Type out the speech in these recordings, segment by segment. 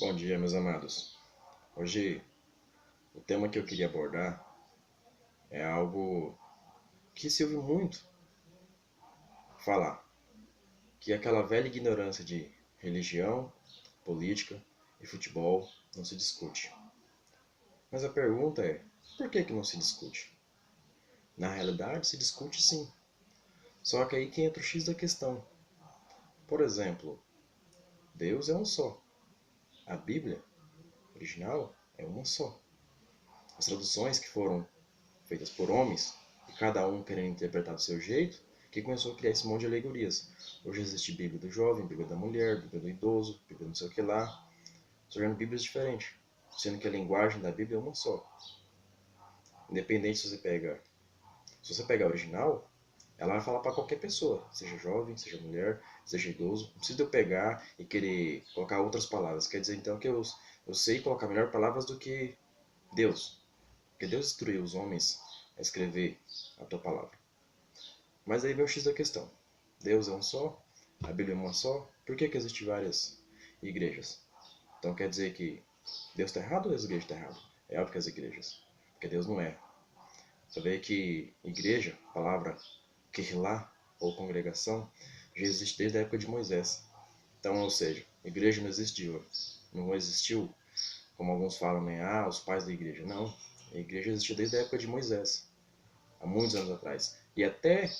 Bom dia, meus amados. Hoje, o tema que eu queria abordar é algo que se ouve muito falar, que é aquela velha ignorância de religião, política e futebol não se discute. Mas a pergunta é, por que não se discute? Na realidade, se discute sim. Só que aí que entra o X da questão. Por exemplo, Deus é um só. A Bíblia original é uma só. As traduções que foram feitas por homens, e cada um querendo interpretar do seu jeito, que começou a criar esse monte de alegorias. Hoje existe Bíblia do jovem, Bíblia da mulher, Bíblia do idoso, Bíblia não sei o que lá, surgindo Bíblias diferentes, sendo que a linguagem da Bíblia é uma só. Independente se você pegar a original, ela vai falar para qualquer pessoa, seja jovem, seja mulher, seja idoso. Não precisa eu pegar e querer colocar outras palavras. Quer dizer então que eu sei colocar melhor palavras do que Deus. Porque Deus instruiu os homens a escrever a tua palavra. Mas aí vem o X da questão. Deus é um só, a Bíblia é uma só, por que existem várias igrejas? Então quer dizer que Deus está errado ou as igrejas estão erradas? É óbvio que as igrejas, porque Deus não erra. Você vê que igreja, a palavra Kehillah, ou congregação, já existe desde a época de Moisés. Então, ou seja, igreja não existiu, como alguns falam, né? Ah, os pais da igreja. Não, a igreja existiu desde a época de Moisés, há muitos anos atrás. E até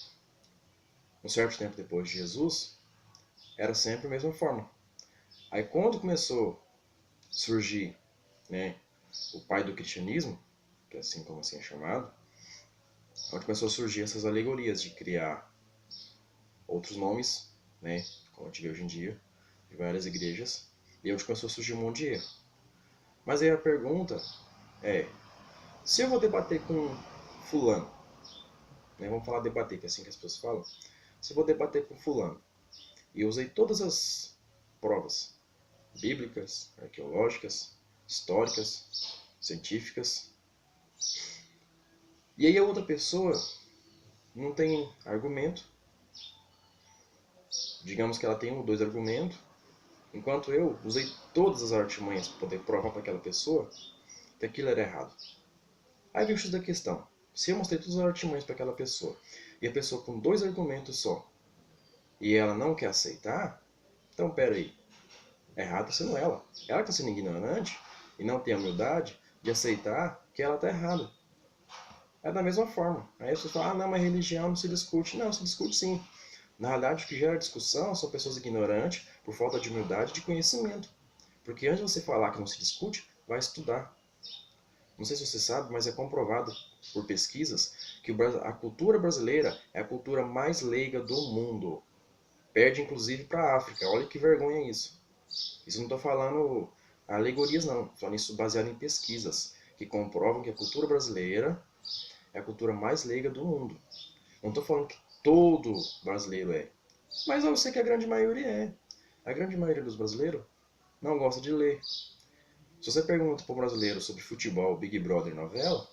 um certo tempo depois de Jesus, era sempre a mesma forma. Aí quando começou a surgir, né, o pai do cristianismo, que é assim como assim é chamado, onde começou a surgir essas alegorias de criar outros nomes, né, como a gente vê hoje em dia, de várias igrejas, e onde começou a surgir um monte de erro. Mas aí a pergunta é, se eu vou debater com fulano, né, vamos falar debater, que é assim que as pessoas falam, se eu vou debater com fulano, e eu usei todas as provas bíblicas, arqueológicas, históricas, científicas. E aí a outra pessoa não tem argumento, digamos que ela tem um ou dois argumentos, enquanto eu usei todas as artimanhas para poder provar para aquela pessoa que aquilo era errado. Aí vem o X da questão. Se eu mostrei todas as artimanhas para aquela pessoa e a pessoa com dois argumentos só e ela não quer aceitar, então pera aí, errado está sendo ela. Ela está sendo ignorante e não tem a humildade de aceitar que ela está errada. É da mesma forma. Aí você fala, ah, não, mas religião não se discute. Não, se discute sim. Na realidade, o que gera discussão são pessoas ignorantes por falta de humildade e de conhecimento. Porque antes de você falar que não se discute, vai estudar. Não sei se você sabe, mas é comprovado por pesquisas que a cultura brasileira é a cultura mais leiga do mundo. Perde inclusive para a África. Olha que vergonha isso. Isso não estou falando alegorias, não. Estou falando isso baseado em pesquisas que comprovam que a cultura brasileira é a cultura mais leiga do mundo. Não estou falando que todo brasileiro é, mas eu sei que a grande maioria é. A grande maioria dos brasileiros não gosta de ler. Se você pergunta para o brasileiro sobre futebol, Big Brother e novela,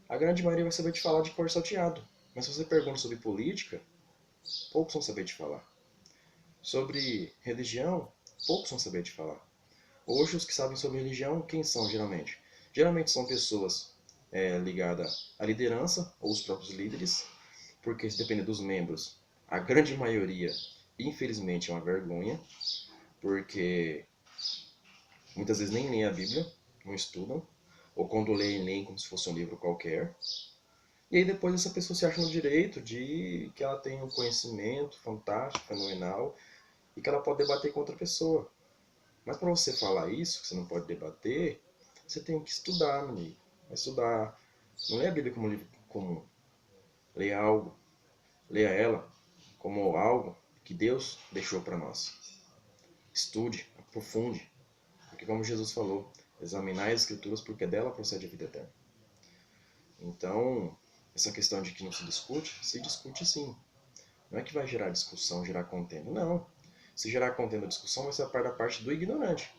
a grande maioria vai saber te falar de cor salteado. Mas se você pergunta sobre política, poucos vão saber te falar. Sobre religião, poucos vão saber te falar. Hoje, os que sabem sobre religião, quem são geralmente? Geralmente são pessoas ligadas à liderança ou os próprios líderes, porque se depender dos membros, a grande maioria, infelizmente, é uma vergonha, porque muitas vezes nem leem a Bíblia, não estudam, ou quando leem como se fosse um livro qualquer. E aí depois essa pessoa se acha no direito de que ela tem um conhecimento fantástico, fenomenal, e que ela pode debater com outra pessoa. Mas para você falar isso, que você não pode debater, você tem que estudar, meu amigo. Vai estudar. Não leia a Bíblia como livro comum. Leia algo. Leia ela como algo que Deus deixou para nós. Estude, aprofunde. Porque como Jesus falou, examinai as escrituras porque dela procede a vida eterna. Então, essa questão de que não se discute sim. Não é que vai gerar discussão, gerar contenda. Não. Se gerar contenda ou discussão, vai ser a parte do ignorante.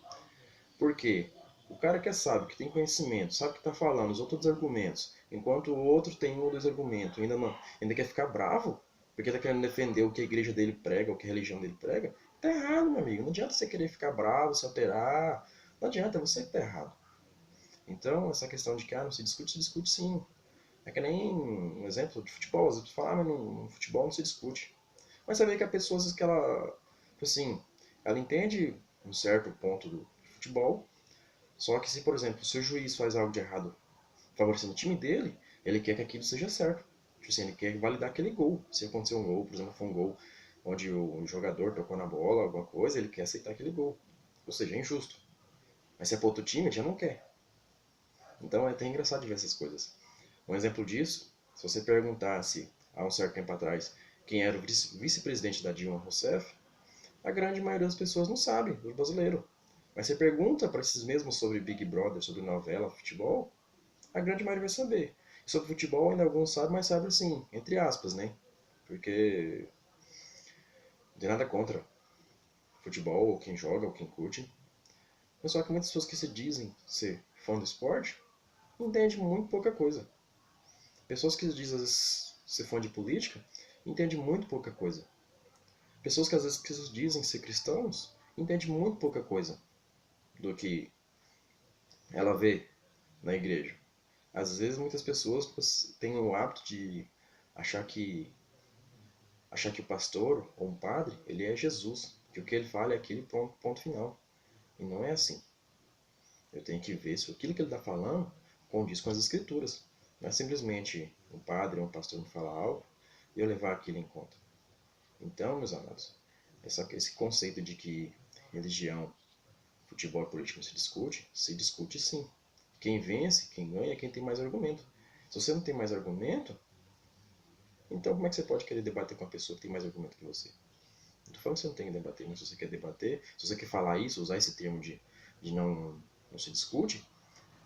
Por quê? O cara que é sábio, que tem conhecimento, sabe o que está falando, os outros argumentos, enquanto o outro tem um ou dois argumentos, ainda quer ficar bravo, porque está querendo defender o que a igreja dele prega, o que a religião dele prega, Tá errado, meu amigo. Não adianta você querer ficar bravo, se alterar. Não adianta, você que tá errado. Então, essa questão de que não se discute sim. É que nem um exemplo de futebol. Às vezes tu fala, mas no futebol não se discute. Mas você vê que a pessoa, às vezes, que ela, tipo assim, ela entende um certo ponto do futebol, só que se, por exemplo, se o juiz faz algo de errado favorecendo o time dele, ele quer que aquilo seja certo. Tipo assim, ele quer validar aquele gol. Se acontecer um gol, por exemplo, foi um gol onde o jogador tocou na bola, alguma coisa, ele quer aceitar aquele gol. Ou seja, é injusto. Mas se é para outro time, ele já não quer. Então é até engraçado de ver essas coisas. Um exemplo disso, se você perguntasse há um certo tempo atrás quem era o vice-presidente da Dilma Rousseff, a grande maioria das pessoas não sabe, do brasileiro. Mas você pergunta para esses mesmos sobre Big Brother, sobre novela, futebol, a grande maioria vai saber. E sobre futebol ainda alguns sabem, mas sabem assim, entre aspas, né? Porque não tem nada contra futebol, ou quem joga, ou quem curte. Mas só que muitas pessoas que se dizem ser fã do esporte entendem muito pouca coisa. Pessoas que dizem às vezes ser fã de política entendem muito pouca coisa. Pessoas que às vezes que dizem ser cristãos entendem muito pouca coisa do que ela vê na igreja. Às vezes muitas pessoas têm o hábito de achar que achar que o pastor ou um padre, ele é Jesus, que o que ele fala é aquele ponto final. E não é assim. Eu tenho que ver se aquilo que ele está falando condiz com as escrituras. Não é simplesmente um padre ou um pastor me falar algo e eu levar aquilo em conta. Então, meus amados, esse conceito de que religião, futebol e política se discute sim. Quem vence, quem ganha é quem tem mais argumento. Se você não tem mais argumento, então como é que você pode querer debater com uma pessoa que tem mais argumento que você? Não tô falando que você não tem que debater, mas se você quer debater, se você quer falar isso, usar esse termo de não se discute,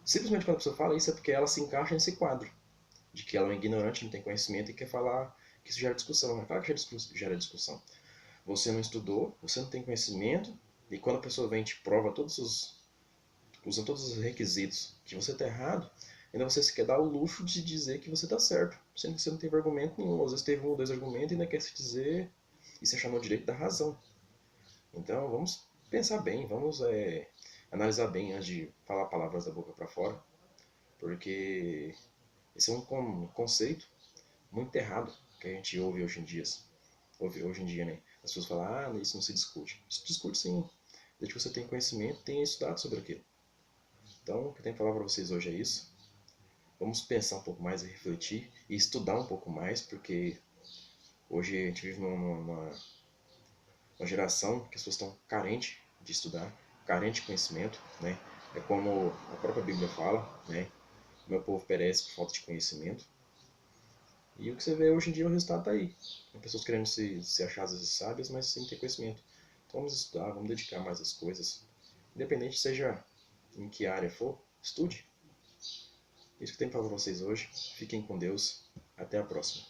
simplesmente quando a pessoa fala isso é porque ela se encaixa nesse quadro, de que ela é um ignorante, não tem conhecimento e quer falar que isso gera discussão. É claro que gera discussão. Você não estudou, você não tem conhecimento, e quando a pessoa vem e te prova usando todos os requisitos que você está errado, ainda você se quer dar o luxo de dizer que você está certo, sendo que você não teve argumento nenhum. Às vezes teve um ou dois argumentos e ainda quer se dizer e se achar no direito da razão. Então vamos pensar bem, vamos analisar bem antes de falar palavras da boca para fora, porque esse é um conceito muito errado que a gente ouve hoje em dia. Ouve hoje em dia, né? As pessoas falam, isso não se discute. Isso discute sim, desde que você tenha conhecimento, tenha estudado sobre aquilo. Então, o que eu tenho que falar para vocês hoje é isso. Vamos pensar um pouco mais e refletir e estudar um pouco mais, porque hoje a gente vive uma geração que as pessoas estão carentes de estudar, carentes de conhecimento, né? É como a própria Bíblia fala, né? Meu povo perece por falta de conhecimento. E o que você vê hoje em dia, o resultado está aí. Tem pessoas querendo se achar às vezes sábias, mas sem ter conhecimento. Então vamos estudar, vamos dedicar mais às coisas. Independente seja em que área for, estude. Isso que eu tenho para vocês hoje. Fiquem com Deus. Até a próxima.